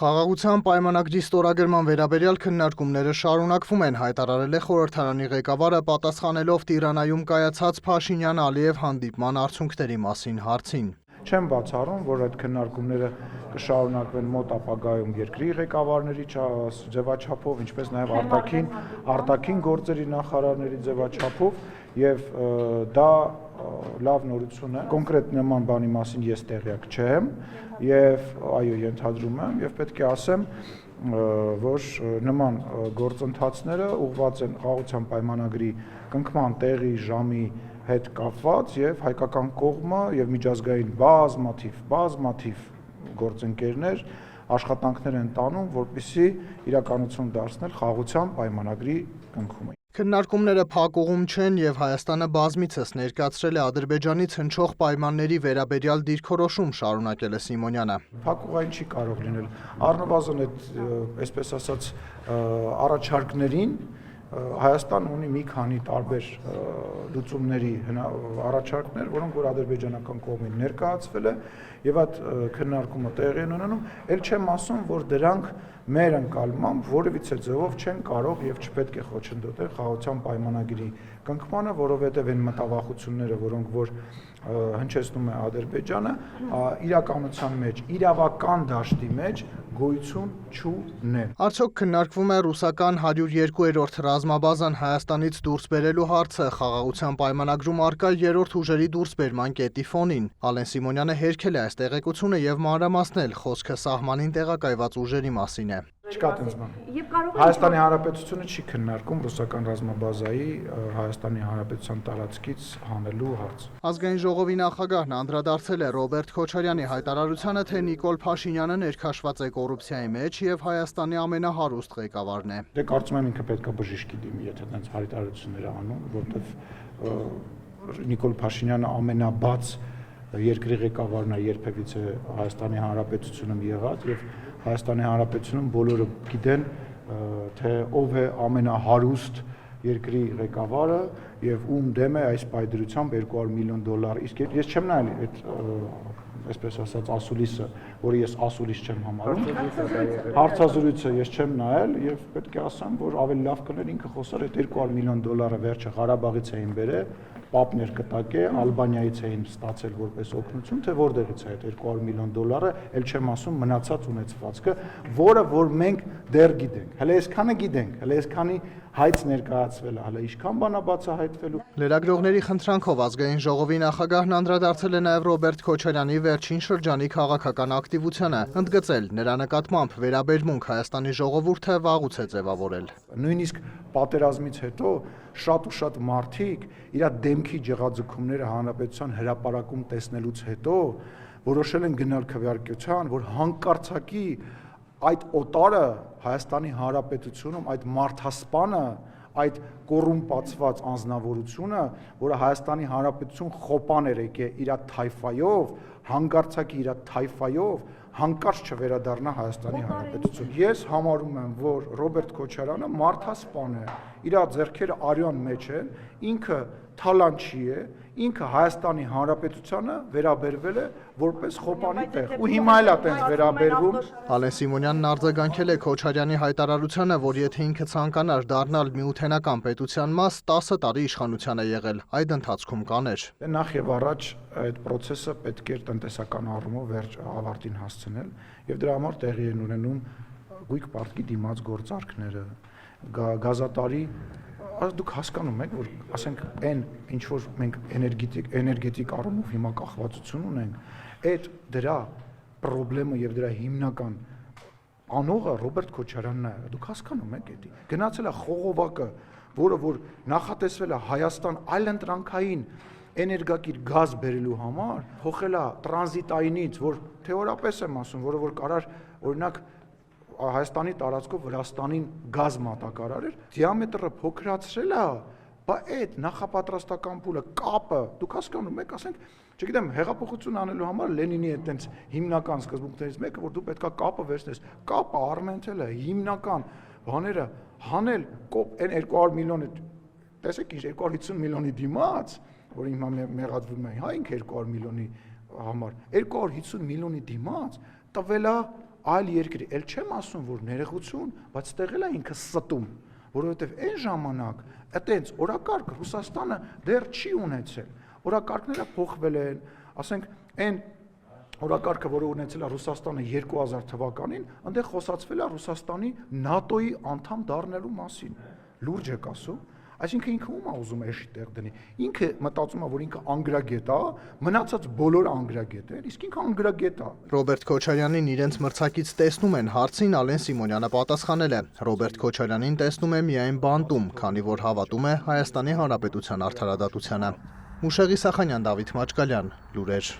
Խաղաղության պայմանագրի ստորագրման վերաբերյալ քննարկումները շարունակվում են, հայտարարել է խորհրդարանի ղեկավարը պատասխանելով Տիրանայում կայացած Փաշինյան-Ալիև հանդիպման արդյունքների մասին հարցին։ Չեմ բացառում, որ այդ քննարկումները կշարունակվեն մոտ ապագայում երկրի ղեկավարների ձևաչափով, ինչպես նաև արտաքին գործերի նախարարների ձևաչափով, եւ դա լավ նորություն է։ Կոնկրետ նման բանի մասին ես տեղյակ չեմ եւ այո, ենթադրում եմ եւ պետք է ասեմ, որ նման գործընթացները ուղղված են խաղաղության պայմանագրի կնքման տեղի ժամի հետ կապված եւ հայկական կողմը եւ միջազգային բազմաթիվ գործընկերներ աշխատանքներ են տանում, որպեսզի իրականություն դարձնել խաղաղության պայմանագրի կնքումը։ Քննարկումները փակուղում չեն եւ Հայաստանը բազմիցս ներկայացրել է Ադրբեջանից հնչող պայմանների վերաբերյալ դիրքորոշում, շարունակել է Սիմոնյանը։ Փակուղային չի կարող լինել։ Առնվազն այդ, այսպես ասած, առաջարկներին Հայաստան ունի մի քանի տարբեր լուծումների առաջարկներ, որոնք որ ադրբեջանական կողմին ներկայացվել է եւ այդ քննարկումը տեղի են ունենում, ել չեմ ասում, որ դրանք մեր ընկալմամբ որևիցե ձևով չեն կարող եւ չպետք է խոչընդոտել խաղաղության պայմանագրի կնքմանը, որովհետեւ այն մտավախությունները, որոնք որ հնչեցնում է Ադրբեջանը, իրականության մեջ, իրավական դաշտի մեջ գոյություն չունեն։ Արդյոք քննարկվում է ռուսական 102-րդ ռազմաբազան Հայաստանից դուրս բերելու հարցը խաղաղության պայմանագրում առկա երրորդ ուժերի դուրսբերման կետի ֆոնին։ Ալեն Սիմոնյանը հերքել է այս տեղեկությունը եւ մանրամասնել, խոսքը սահմանին տեղակայված ուժերի մասին է։ Չկա տենց բան։ Հայաստանի Հանրապետությունը չի քննարկում ռուսական ռազմաբազայի Հայաստանի Հանրապետության տարածքից հանելու հարց։ Ազգային ժողովի նախագահն անդրադարձել է Ռոբերտ Քոչարյանի հայտարարությանը, թե Նիկոլ Փաշինյանը ներքաշված է կոռուպցիայի մեջ եւ Հայաստանի ամենահարուստ ղեկավարն է։ Դե կարծում եմ ինքը պետք է բժիշկի դիմի, եթե տենց հայտարարություններ անում, որտեվ Նիկոլ Փաշինյանը ամենաբաց երկրի ղեկավարն է երբևիցե Հայաստանի Հանրապետությունում եղած եւ Հայաստանի Հանրապետությունում բոլորը գիտեն, թե ով է ամենահարուստ երկրի ղեկավարը եւ ում դեմ է այս պայդրությամբ $200 միլիոն։ Իսկ ես չեմ նայել այդ այսպես ասած ասուլիսը, որը ես ասուլիս չեմ համարում, հարցազրույցը ես չեմ նայել եւ պետք է ասեմ, որ ավելի լավ կներ ինքը խոսար այդ $200 միլիոն վերջը Ղարաբաղից էին բերել, Պապներ կտակե, Ալբանիայից էին ստացել որպես օգնություն, թե որտեղից է այդ $200 միլիոն, ել չեմ ասում մնացած ունեցվածքը, որը որ մենք դեռ գիտենք։ Հələ այսքանը գիտենք, հələ այսքանի հայց ներկայացվել է, հələ ինչքան բան է բացահայտվելու։ Լրագրողների խնդրանքով ազգային ժողովի նախագահն անդրադարձել է նաև Ռոբերտ Քոչարյանի վերջին շրջանի քաղաքական ակտիվությանը, ընդգծել նրա նկատմամբ վերաբերմունք Հայաստանի ժողովուրդը վաղուց է ձևավորել։ Նույնիսկ պատերազմից հետո շատ ու շատ մարդիկ իր դեմքի ջղաձգումները հանրապետության հրապարակում տեսնելուց հետո որոշել են գնալ քվեարկության, որ հանկարծակի այդ օտարը Հայաստանի Հանրապետությունում, այդ մարդասպանը, այդ կոռումպացված անձնավորությունը, որը Հայաստանի Հանրապետություն խոպան էր եկել իր թայֆայով, հանկարծակի իր թայֆայով հանկարծ չվերադառնա Հայաստանի Հանրապետություն։ Ես համարում եմ, որ Ռոբերտ Քոչարյանը մարդասպան է, իր ձեռքերը արյան մեջ են, ինքը թալանչի է, ինքը Հայաստանի Հանրապետությանը վերաբերվել է որպես խոպանի տեղ ու հիմա էլ է տենց վերաբերվում։ Ալեն Սիմոնյանն արձագանքել է Քոչարյանի հայտարարությանը, որ եթե ինքը ցանկանար դառնալ միութենական պետության մաս, 10 տարի իշխանության է եղել, այդ ընթացքում կաներ։ Նախ եւ առաջ այդ process-ը պետք է տնտեսական առումով վերջ ավարտին հասցնել եւ դրա համար տեղի են ունենում գույք պարտքի դիմաց գործարքները, գազատարի դուք հասկանում եք, որ ասենք այն ինչ որ մենք էներգետիկ առումով հիմա կախվածություն ունենք, այդ դրա խնդրը եւ դրա հիմնական անողը Ռոբերտ Քոչարյանն է։ Դուք հասկանում եք դա։ Գնացել է խողովակը, որը որ նախատեսվել է Հայաստան այլընտրանքային էներգակիր գազ բերելու համար, փոխել է տրանզիտայինից, որ թեորապես եմ ասում, որը որ կարար օրինակ Հայաստանի տարածքով Վրաստանին գազ մատակարարել, դիամետրը փոքրացրել է, բայց այդ նախապատրաստական փուլը, կապը, դուք հասկանում եք, ասենք, չգիտեմ, հեղափոխություն անելու համար Լենինի այդտենց հիմնական սկզբունքներից մեկը, որ դու պետքա կապը վերցնես, կապը արմենթել է, հիմնական բաները հանել, այն 200 միլիոնը, տեսեք ինչ 250 միլիոնի դիմաց, որ հիմա մեղադրվում է, հա ինքը 200 միլիոնի համար, 250 միլիոնի դիմաց տվել է այլ երկրի, ել չեմ ասում, որ ներողություն, բայց ստեղել է ինքը ստում, որովհետև այն ժամանակ այտենց օրակարգ Ռուսաստանը դեռ չի ունեցել։ Օրակարգները փոխվել են, ասենք, այն օրակարգը, որը ունեցել է Ռուսաստանը 2000 թվականին, այնտեղ խոսացվել է Ռուսաստանի ՆԱՏՕ-ի անդամ դառնալու մասին։ Լուրջ եք ասում։ Այսինքն ինքը ում է ուզում էշի տեղ դնի։ Ինքը մտածում է, որ ինքը անգրագետ է, մնացած բոլորը անգրագետ են, իսկ ինքը անգրագետ է։ Ռոբերտ Քոչարյանին իրենց մրցակից տեսնում են հարցին Ալեն Սիմոնյանը պատասխանել է։ Ռոբերտ Քոչարյանին տեսնում է միայն բանտում, քանի որ հավատում է Հայաստանի Հանրապետության արդարադատությանը։ Մուշեղ Իսախանյան, Դավիթ Մաչկալյան, լուրեր։